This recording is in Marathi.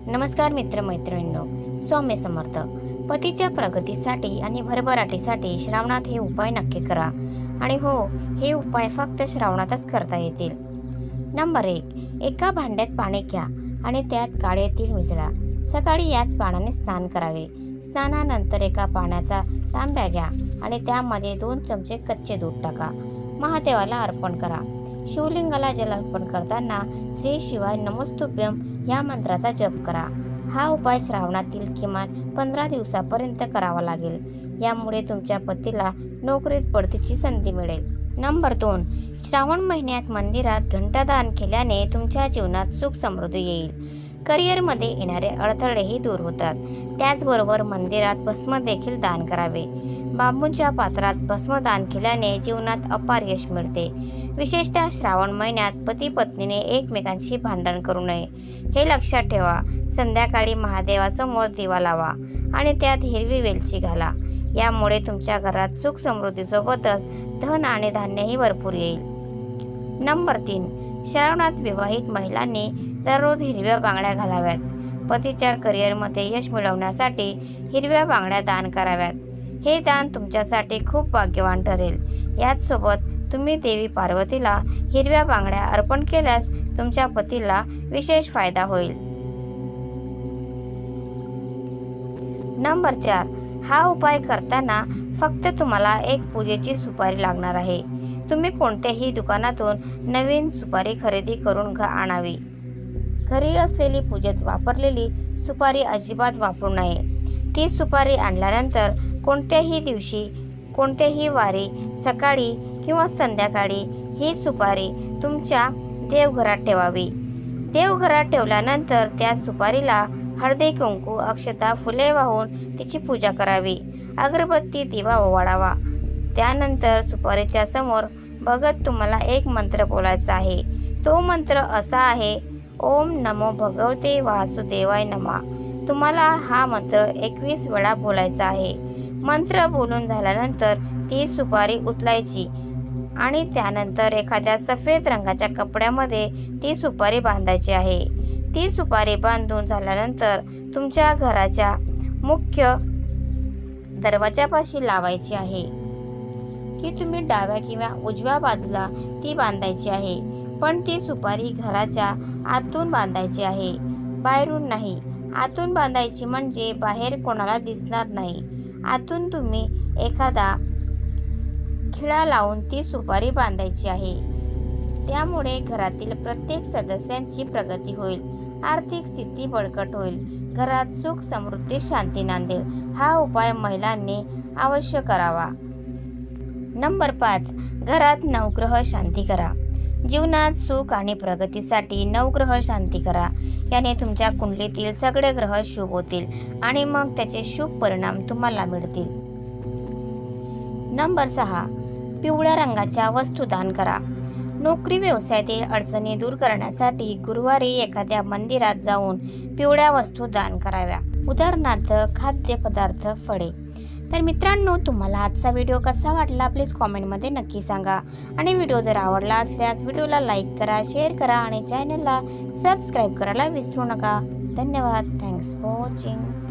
नमस्कार मित्रमैत्रिणींनो, स्वामी समर्थ. पतीच्या प्रगतीसाठी आणि भरभराटीसाठी श्रावणात हे उपाय नक्की करा. आणि हो, हे उपाय फक्त श्रावणातच करता येतील. नंबर 1. एका भांड्यात पाणी घ्या आणि त्यात काळे तीळ मिसळा. सकाळी याच पाण्याने स्नान करावे. स्नानानंतर एका पाण्याचा तांब्या घ्या आणि त्यामध्ये 2 चमचे कच्चे दूध टाका. महादेवाला अर्पण करा. शिवलिंगाला जल अर्पण करताना श्री शिवाय नमोस्तुभ्यम या मंत्राचा जप करा. हा उपाय श्रावणातील किमान 15 दिवसापर्यंत करावा लागेल. यामुळे तुमच्या पतीला नोकरीत बढतीची संधी मिळेल. नंबर 2. श्रावण महिन्यात मंदिरात घंटादान केल्याने तुमच्या जीवनात सुख समृद्धी येईल. करिअरमध्ये येणारे अडथळेही दूर होतात. त्याचबरोबर मंदिरात भस्म देखील दान करावे. बांबूच्या पात्रात भस्म दान केल्याने जीवनात अपार यश मिळते. विशेषतः श्रावण महिन्यात पती पत्नीने एकमेकांशी भांडण करू नये, हे लक्षात ठेवा. संध्याकाळी महादेवासमोर दिवा लावा आणि त्यात हिरवी वेलची घाला. यामुळे तुमच्या घरात सुख समृद्धीसोबतच धन आणि धान्यही भरपूर येईल. नंबर 3. श्रावणात विवाहित महिलांनी दररोज हिरव्या बांगड्या घालाव्यात. पतीच्या करिअरमध्ये यश मिळवण्यासाठी हिरव्या बांगड्या दान कराव्यात. हे दान तुमच्यासाठी खूप भाग्यवान ठरेल. याचसोबत तुम्ही देवी पार्वतीला हिरव्या बांगड्या अर्पण केल्यास तुमच्या पतीला विशेष फायदा होईल. नंबर 4. हा उपाय करताना फक्त तुम्हाला एक पूजेची सुपारी लागणार आहे. तुम्ही कोणत्याही दुकानातून नवीन सुपारी खरेदी करून आणावी. घरी असलेली पूजेत वापरलेली सुपारी अजिबात वापरू नये. ती सुपारी आणल्यानंतर कोणत्याही दिवशी, कोणत्याही वारी, सकाळी किंवा संध्याकाळी ही सुपारी तुमच्या देवघरात ठेवावी. देवघरात ठेवल्यानंतर त्या सुपारीला हळदी, कुंकू, अक्षता, फुले वाहून तिची पूजा करावी. अगरबत्ती, दिवा ओवाळावा. त्यानंतर सुपारीच्या समोर बघत तुम्हाला एक मंत्र बोलायचा आहे. तो मंत्र असा आहे: ओम नमो भगवते वासुदेवाय नमः. तुम्हाला हा मंत्र 21 वेळा बोलायचा आहे. मंत्र बोलून झाल्यानंतर ती सुपारी उचलायची आणि त्यानंतर एखाद्या सफेद रंगाच्या कपड्यामध्ये ती सुपारी बांधायची आहे. ती सुपारी बांधून झाल्यानंतर तुमच्या घराच्या मुख्य दरवाजापाशी लावायची आहे की तुम्ही डाव्या किंवा उजव्या बाजूला ती बांधायची आहे. पण ती सुपारी घराच्या आतून बांधायची आहे, बाहेरून नाही. आतून बांधायची म्हणजे बाहेर कोणाला दिसणार नाही. आतून तुम्ही एखादा खिळा लावून ती सुपारी बांधायची आहे. त्यामुळे घरातील प्रत्येक सदस्यांची प्रगती होईल, आर्थिक स्थिती बळकट होईल, घरात सुख समृद्धी शांती नांदेल. हा उपाय महिलांनी अवश्य करावा. नंबर 5. घरात नवग्रह शांती करा. जीवनात सुख आणि प्रगतीसाठी नवग्रह शांती करा. याने तुमच्या कुंडलीतील सगळे ग्रह शुभ होतील आणि मग त्याचे शुभ परिणाम तुम्हाला मिळतील. नंबर 6. पिवळ्या रंगाच्या वस्तू दान करा. नोकरी व्यवसायातील अडचणी दूर करण्यासाठी गुरुवारी एखाद्या मंदिरात जाऊन पिवळ्या वस्तू दान कराव्या. उदाहरणार्थ खाद्यपदार्थ, फळे. तर मित्रांनो, तुम्हाला आजचा व्हिडिओ कसा वाटला प्लीज कॉमेंटमध्ये नक्की सांगा. आणि व्हिडिओ जर आवडला असल्यास व्हिडिओला लाईक करा, शेअर करा आणि चॅनलला सबस्क्राईब करायला विसरू नका. धन्यवाद. Thanks for watching.